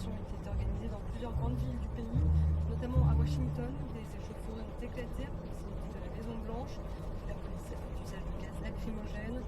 Étaient organisées dans plusieurs grandes villes du pays, notamment à Washington. Des échauffourées ont éclaté à proximité de la Maison Blanche. La police a fait usage de gaz lacrymogène.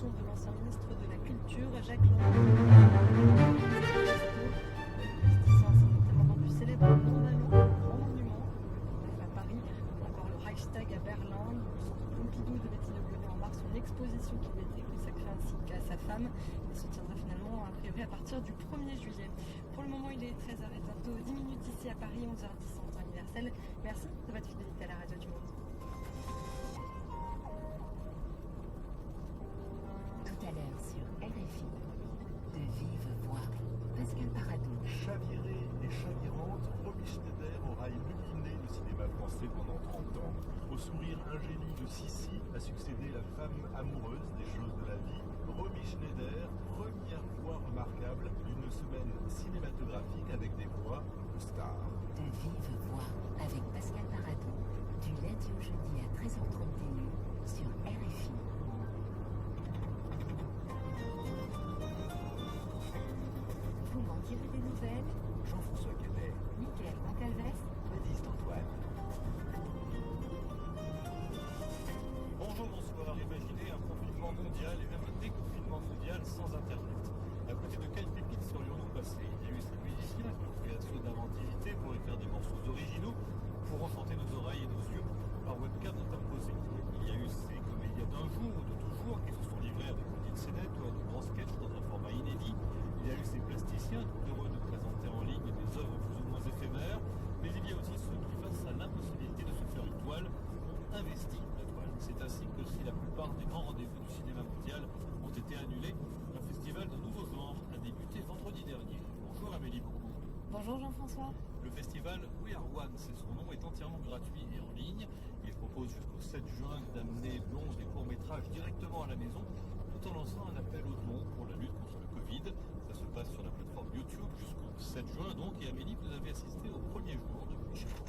disparition de l'ancien ministre de la Culture, Jacques Lang. Les plasticiens sont notamment rendus célèbres au Mont-Ballon, grand monument à Paris, ou encore le Reichstag à Berlin. Le centre Pompidou devait inaugurer en mars une exposition qui lui a été consacrée ainsi qu'à sa femme. Elle se tiendra finalement a priori à partir du 1er juillet. Pour le moment, il est 13h et bientôt 10 minutes ici à Paris, 11h10 en temps universel. Merci de votre fidélité à la radio du Monde. Tout à l'heure sur RFI, de vive voix, Pascal Paradou. Chavirée et chavirante, Romy Schneider aura illuminé le cinéma français pendant 30 ans. Au sourire ingénu de Sissi a succédé la femme amoureuse des choses de la vie. Romy Schneider, première voix remarquable d'une semaine cinématographique avec des voix de stars. De vive voix avec Pascal Paradou, du lundi au jeudi à 13h31 sur RFI. Vous m'en direz des nouvelles? Jean-François Canet, Mickaël Goncalves. Baptiste Antoine. Bonjour, bonsoir. Imaginez un confinement mondial et même un déconfinement mondial sans Internet. À côté de quelles pépites serions-nous passés? Il y a eu ces musiciens qui ont fait assaut d'inventivité pour écrire des morceaux originaux, pour enchanter nos oreilles et nos yeux par webcam interposée. Il y a eu ces comédiens d'un jour ou de toujours qui se sont livrés à de petites scénettes ou à de grands sketchs dans un format inédit. Il y a eu ces plasticiens tout heureux de présenter en ligne des œuvres plus ou moins éphémères. Mais il y a aussi ceux qui, face à l'impossibilité de se faire une toile, ont investi la toile. C'est ainsi que si la plupart des grands rendez-vous du cinéma mondial ont été annulés, un festival d'un nouveau genre a débuté vendredi dernier. Bonjour Amélie Beaucoup. Bonjour Jean-François. Le festival We Are One, c'est son nom, est entièrement gratuit et en ligne. Il propose jusqu'au 7 juin d'amener l'once des courts-métrages directement à la maison, tout en lançant un appel aux dons pour la lutte contre le Covid. Ça se passe sur la plateforme YouTube jusqu'au 7 juin donc. Et Amélie, vous avez assisté au premier jour depuis chez vous.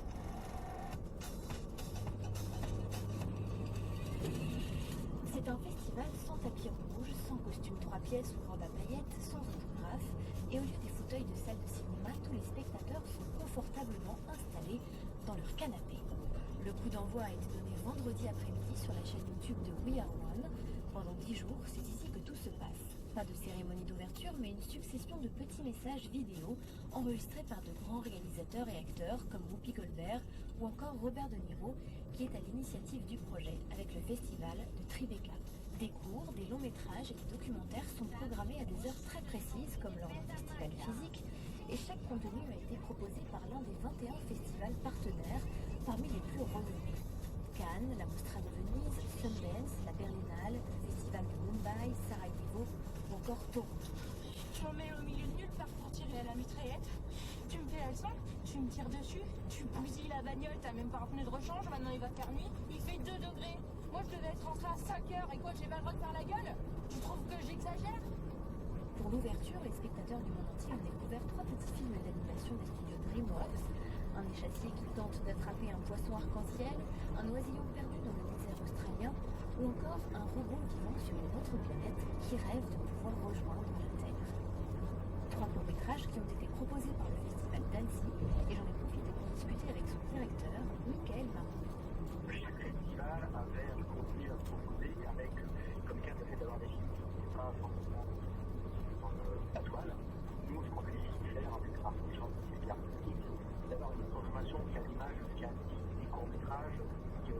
C'est un festival sans tapis rouge, sans costume 3 pièces ou robe à paillettes, sans autographe. Et au lieu des fauteuils de salle de cinéma, tous les spectateurs sont confortablement installés dans leur canapé. Le coup d'envoi a été donné vendredi après-midi sur la chaîne YouTube de We Are One. Pendant 10 jours, c'est ici que tout se passe. Pas de cérémonie d'ouverture, mais une succession de petits messages vidéo enregistrés par de grands réalisateurs et acteurs comme Whoopi Goldberg ou encore Robert De Niro, qui est à l'initiative du projet avec le festival de Tribeca. Des courts, des longs métrages et des documentaires sont programmés à des heures très précises, comme lors d'un festival physique, et chaque contenu a été proposé par l'un des 21 festivals partenaires parmi les plus renommés. Cannes, la Mostra de Venise, Sundance, la Berlinale, le Festival de Mumbai, Sarajevo ou encore Toronto. Je me mets au milieu de nulle part pour tirer à la mitraillette. Tu me fais la leçon, tu me tires dessus, tu bousilles la bagnole, t'as même pas un pneu de rechange, maintenant il va faire nuit, il fait 2 degrés. Moi je devais être rentrée à 5 heures et quoi, j'ai pas le droit de faire la gueule? Tu trouves que j'exagère? Pour l'ouverture, les spectateurs du monde entier ont découvert 3 petits films d'animation des studios DreamWorks. Un échassier qui tente d'attraper un poisson arc-en-ciel, un oisillon perdu dans le désert australien, ou encore un robot vivant sur une autre planète qui rêve de pouvoir rejoindre la Terre. 3 courts-métrages qui ont été proposés par le festival d'Annecy, et j'en ai profité pour discuter avec son directeur, Mickaël Marot. Chaque festival avait un contenu à proposer avec comme cadre le fait d'avoir des films qui n'étaient pas forcément dans la toile. Nous, ce qu'on a essayé de faire avec Marc Jean, c'est bien d'avoir une programmation qui a l'image, qui a des courts-métrages qui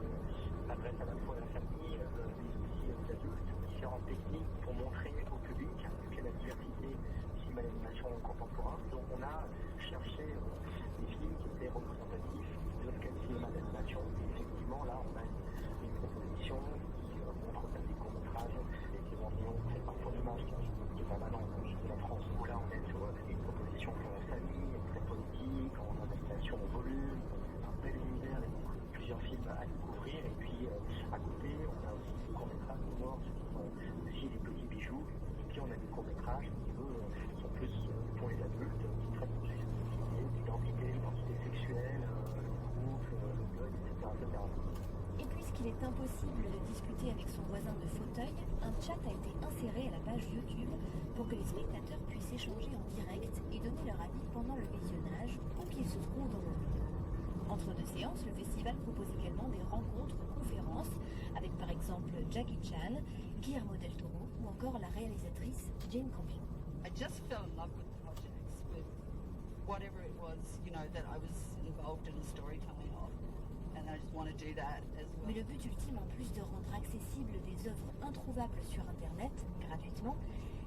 s'adressent à la fois à la famille, mais aussi aux adultes, différentes techniques pour montrer au public quelle est la diversité du cinéma d'animation contemporain. Donc on a cherché des films qui étaient représentatifs de ce qu'est le cinéma d'animation. Et effectivement, là, on a une proposition qui montre des courts-métrages et qui vont montrer parfois l'image qui est pas mal en de la France. Où là, on est sur une proposition pour la famille, très politique, en animation au volume, un bel univers et plusieurs films à découvrir. Et puis, à côté, on a aussi des courts-métrages de mort qui sont aussi des petits bijoux. Et puis, on a des courts-métrages qui, eux, sont plus pour les adultes, qui traitent d'identité sexuelle, le groupe, le blood, etc. Et puisqu'il est impossible de discuter avec son voisin de fauteuil, un chat a été inséré à la page YouTube pour que les spectateurs puissent échanger en direct et donner leur avis pendant le visionnage, où qu'ils se trouvent dans le monde. Entre 2 séances, le festival propose également des rencontres, conférences, avec par exemple Jackie Chan, Guillermo del Toro ou encore la réalisatrice Jane Campion. I just fell in love with projects, with whatever it was, that I was involved in the storytelling of. And I just want to do that as well. Mais le but ultime, en plus de rendre accessibles des œuvres introuvables sur Internet, gratuitement,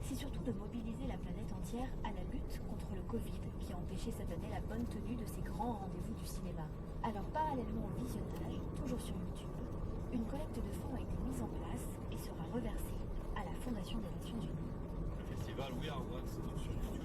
c'est surtout de mobiliser la planète entière à la lutte contre le Covid, qui a empêché cette année la bonne tenue de ces grands rendez-vous du cinéma. Alors, parallèlement au visionnage, toujours sur YouTube, une collecte de fonds a été mise en place et sera reversée à la Fondation des Nations Unies. Le festival We Are One, c'est donc sur YouTube.